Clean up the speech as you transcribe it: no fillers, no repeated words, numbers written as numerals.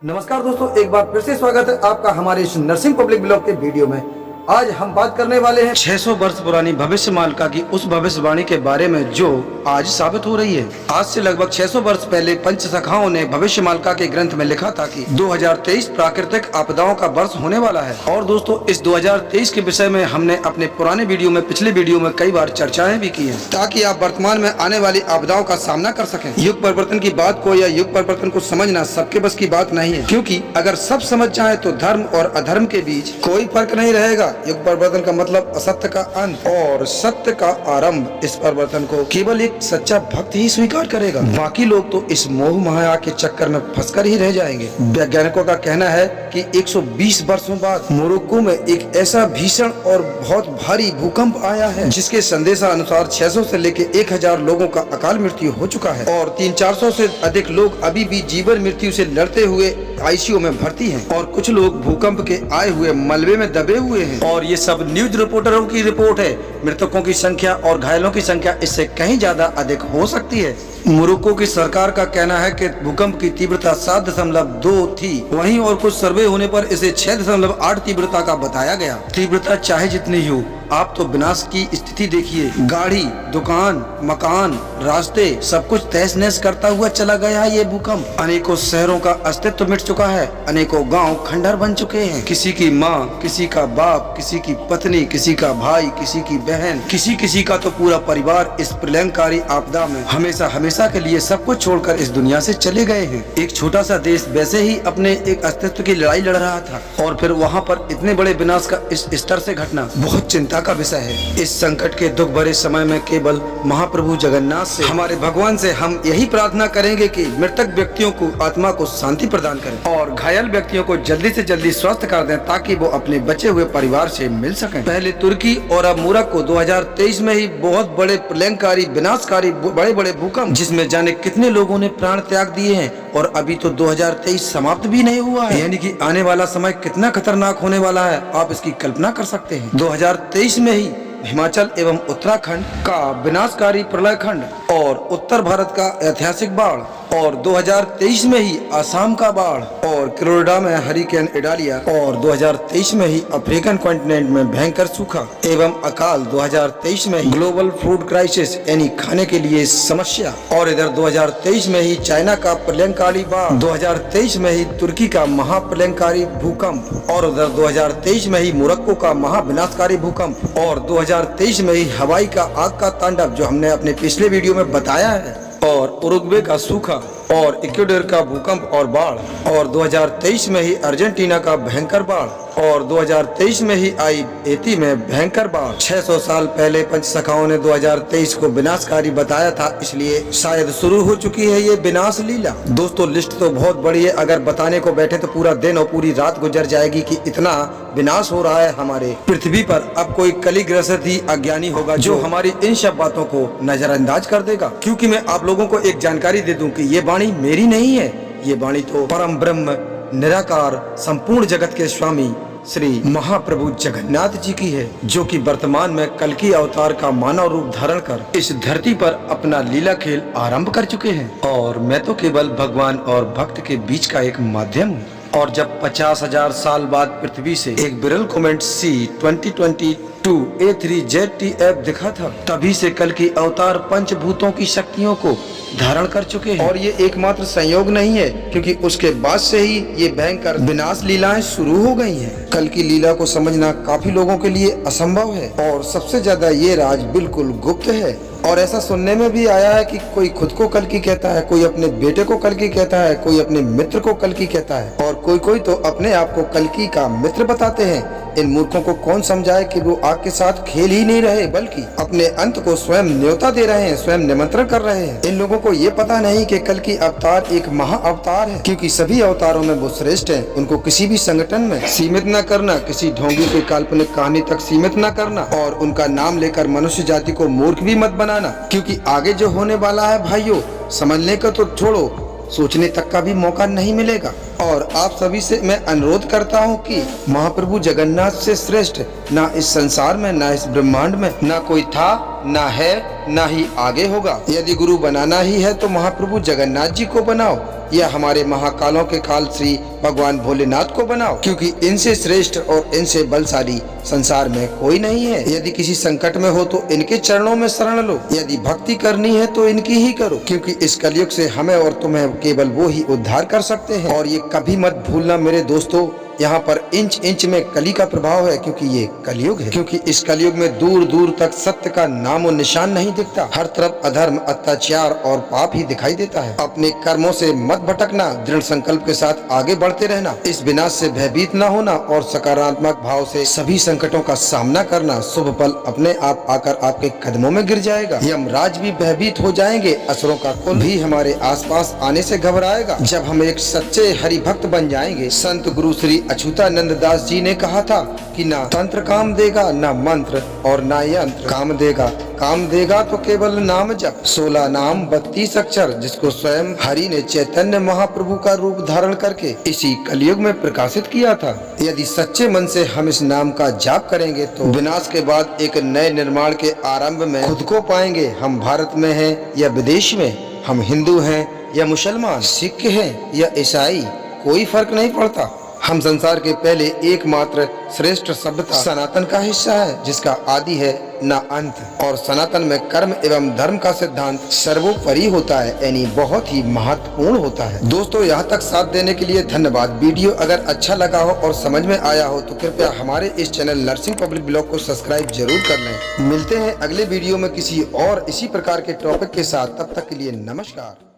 नमस्कार दोस्तों, एक बार फिर से स्वागत है आपका हमारे इस नर्सिंग पब्लिक ब्लॉग के वीडियो में। आज हम बात करने वाले हैं 600 वर्ष पुरानी भविष्यमालिका की उस भविष्यवाणी के बारे में जो आज साबित हो रही है। आज से लगभग 600 वर्ष पहले पंचसखाओं ने भविष्यमालिका के ग्रंथ में लिखा था कि 2023 प्राकृतिक आपदाओं का वर्ष होने वाला है। और दोस्तों, इस 2023 के विषय में हमने अपने पुराने वीडियो में, पिछले वीडियो में कई बार चर्चाएं भी की है, ताकि आप वर्तमान में आने वाली आपदाओं का सामना कर सकें। युग परिवर्तन की बात को या युग परिवर्तन को समझना सबके बस की बात नहीं है, क्योंकि अगर सब समझ जाए तो धर्म और अधर्म के बीच कोई फर्क नहीं रहेगा। युग परिवर्तन का मतलब असत्य का अंत और सत्य का आरंभ। इस परिवर्तन को केवल एक सच्चा भक्त ही स्वीकार करेगा, बाकी लोग तो इस मोह माया के चक्कर में फंसकर ही रह जाएंगे। वैज्ञानिकों का कहना है कि 120 वर्षों बाद मोरक्को में एक ऐसा भीषण और बहुत भारी भूकंप आया है, जिसके संदेशा अनुसार 600 से लेकर 1000 लोगों का अकाल मृत्यु हो चुका है और 300-400 से अधिक लोग अभी भी जीवन मृत्यु से लड़ते हुए आईसीयू में भर्ती हैं और कुछ लोग भूकंप के आए हुए मलबे में दबे हुए हैं। और ये सब न्यूज रिपोर्टरों की रिपोर्ट है। मृतकों की संख्या और घायलों की संख्या इससे कहीं ज्यादा अधिक हो सकती है। मोरक्को की सरकार का कहना है कि भूकंप की तीव्रता 7.2 थी, वहीं और कुछ सर्वे होने पर इसे 6.8 तीव्रता का बताया गया। तीव्रता चाहे जितनी हो, आप तो विनाश की स्थिति देखिए। गाड़ी, दुकान, मकान, रास्ते सब कुछ तहस नहस करता हुआ चला गया है ये भूकंप। अनेकों शहरों का अस्तित्व मिट चुका है, अनेकों गांव खंडहर बन चुके हैं। किसी की माँ, किसी का बाप, किसी की पत्नी, किसी का भाई, किसी की बहन, किसी का तो पूरा परिवार इस प्रलयंकारी आपदा में हमेशा के लिए सब कुछ छोड़कर इस दुनिया से चले गए हैं। एक छोटा सा देश वैसे ही अपने एक अस्तित्व की लड़ाई लड़ रहा था और फिर वहाँ पर इतने बड़े विनाश का इस स्तर से घटना बहुत चिंता का विषय है। इस संकट के दुख भरे समय में केवल महाप्रभु जगन्नाथ से, हमारे भगवान से हम यही प्रार्थना करेंगे कि मृतक व्यक्तियों को आत्मा को शांति प्रदान करें और घायल व्यक्तियों को जल्दी से जल्दी स्वस्थ कर दें, ताकि वो अपने बचे हुए परिवार से मिल सकें। पहले तुर्की और अब मोरक्को 2023 में ही बहुत बड़े प्रलयंकारी विनाशकारी बड़े बड़े भूकंप, जिसमें जाने कितने लोगों ने प्राण त्याग दिए हैं और अभी तो 2023 समाप्त भी नहीं हुआ है। यानी कि आने वाला समय कितना खतरनाक होने वाला है, आप इसकी कल्पना कर सकते हैं। 2023 में ही हिमाचल एवं उत्तराखंड का विनाशकारी प्रलय खंड और उत्तर भारत का ऐतिहासिक बाढ़ और 2023 में ही आसाम का बाढ़ और केरला में हरिकेन इडालिया और 2023 में ही अफ्रीकन कॉन्टिनेंट में भयंकर सूखा एवं अकाल, 2023 में ही ग्लोबल फूड क्राइसिस यानी खाने के लिए समस्या, और इधर 2023 में ही चाइना का प्रलयंकारी बाढ़, 2023 में ही तुर्की का महाप्रलयंकारी भूकंप और उधर 2023 में ही मोरक्को का महाविनाशकारी भूकंप और 2023 में ही हवाई का आग का तांडव, जो हमने अपने पिछले वीडियो में बताया है, और उरुग्वे का सूखा और इक्वेडर का भूकंप और बाढ़ और 2023 में ही अर्जेंटीना का भयंकर बाढ़ और 2023 में ही आई हैती में भयंकर बाढ़। 600 साल पहले पंचसखाओं ने 2023 को विनाशकारी बताया था, इसलिए शायद शुरू हो चुकी है ये विनाश लीला। दोस्तों, लिस्ट तो बहुत बड़ी है, अगर बताने को बैठे तो पूरा दिन और पूरी रात गुजर जाएगी कि इतना विनाश हो रहा है हमारे पृथ्वी पर। अब कोई कलिग्रसित ही अज्ञानी होगा जो हमारी इन सब बातों को नजरअंदाज कर देगा। क्योंकि मैं आप लोगों को एक जानकारी दे दूं कि ये वाणी मेरी नहीं है, ये वाणी तो परम ब्रह्म निराकार संपूर्ण जगत के स्वामी श्री महाप्रभु जगन्नाथ जी की है, जो कि वर्तमान में कल्कि अवतार का मानव रूप धारण कर इस धरती पर अपना लीला खेल आरंभ कर चुके हैं। और मैं तो केवल भगवान और भक्त के बीच का एक माध्यम हूँ। और जब 50,000 साल बाद पृथ्वी से एक विरल कॉमेट C2022 A3ZTF दिखा था, तभी से कल की अवतार पंचभूतों की शक्तियों को धारण कर चुके हैं। और ये एकमात्र संयोग नहीं है, क्योंकि उसके बाद से ही ये भयंकर विनाश लीलाएं शुरू हो गई हैं। कल की लीला को समझना काफी लोगों के लिए असंभव है और सबसे ज्यादा ये राज बिल्कुल गुप्त है। और ऐसा सुनने में भी आया है कि कोई खुद को कल्कि कहता है, कोई अपने बेटे को कल्कि कहता है, कोई अपने मित्र को कल्कि कहता है और कोई तो अपने आप को कल्कि का मित्र बताते हैं। इन मूर्खों को कौन समझाए कि वो आग के साथ खेल ही नहीं रहे, बल्कि अपने अंत को स्वयं न्योता दे रहे हैं, स्वयं निमंत्रण कर रहे हैं। इन लोगों को ये पता नहीं कि कल की अवतार एक महा अवतार है, क्योंकि सभी अवतारों में वो श्रेष्ठ है। उनको किसी भी संगठन में सीमित न करना, किसी ढोंगी की काल्पनिक कहानी तक सीमित न करना और उनका नाम लेकर मनुष्य जाति को मूर्ख भी मत बनाना, क्योंकि आगे जो होने वाला है भाइयों, समझने का तो छोड़ो, सोचने तक का भी मौका नहीं मिलेगा। और आप सभी से मैं अनुरोध करता हूँ कि महाप्रभु जगन्नाथ से श्रेष्ठ ना इस संसार में, ना इस ब्रह्मांड में, ना कोई था, ना है, ना ही आगे होगा। यदि गुरु बनाना ही है तो महाप्रभु जगन्नाथ जी को बनाओ या हमारे महाकालों के काल श्री भगवान भोलेनाथ को बनाओ, क्योंकि इनसे श्रेष्ठ और इनसे बलशाली संसार में कोई नहीं है। यदि किसी संकट में हो तो इनके चरणों में शरण लो, यदि भक्ति करनी है तो इनकी ही करो, क्योंकि इस कलयुग से हमें और तुम्हें केवल वो ही उद्धार कर सकते हैं। और ये कभी मत भूलना मेरे दोस्तों, यहाँ पर इंच इंच में कली का प्रभाव है, क्योंकि ये कलयुग है। क्योंकि इस कलयुग में दूर दूर तक सत्य का नाम और निशान नहीं दिखता, हर तरफ अधर्म, अत्याचार और पाप ही दिखाई देता है। अपने कर्मों से मत भटकना, दृढ़ संकल्प के साथ आगे बढ़ते रहना, इस विनाश से भयभीत न होना और सकारात्मक भाव से सभी संकटों का सामना करना। शुभ फल अपने आप आकर आपके कदमों में गिर जाएगा। यमराज भी भयभीत हो जाएंगे, असुरों का कुल भी हमारे आसपास आने से घबराएगा। जब हम एक सच्चे हरि भक्त बन जाएंगे। संत गुरु श्री अच्युतानंद दास जी ने कहा था कि ना तंत्र काम देगा, ना मंत्र और ना यंत्र काम देगा, काम देगा तो केवल नाम जप। 16 नाम 32 अक्षर, जिसको स्वयं हरि ने चैतन्य महाप्रभु का रूप धारण करके इसी कलयुग में प्रकाशित किया था। यदि सच्चे मन से हम इस नाम का जाप करेंगे तो विनाश के बाद एक नए निर्माण के आरंभ में खुद को पाएंगे। हम भारत में हैं या विदेश में, हम हिंदू हैं या मुसलमान, सिख हैं या ईसाई, कोई फर्क नहीं पड़ता। हम संसार के पहले एकमात्र श्रेष्ठ सभ्यता सनातन का हिस्सा है, जिसका आदि है न अंत। और सनातन में कर्म एवं धर्म का सिद्धांत सर्वोपरि होता है, यानी बहुत ही महत्वपूर्ण होता है। दोस्तों, यहाँ तक साथ देने के लिए धन्यवाद। वीडियो अगर अच्छा लगा हो और समझ में आया हो तो कृपया हमारे इस चैनल नर्सिंग पब्लिक ब्लॉग को सब्सक्राइब जरूर कर लें। मिलते हैं अगले वीडियो में किसी और इसी प्रकार के टॉपिक के साथ। तब तक के लिए नमस्कार।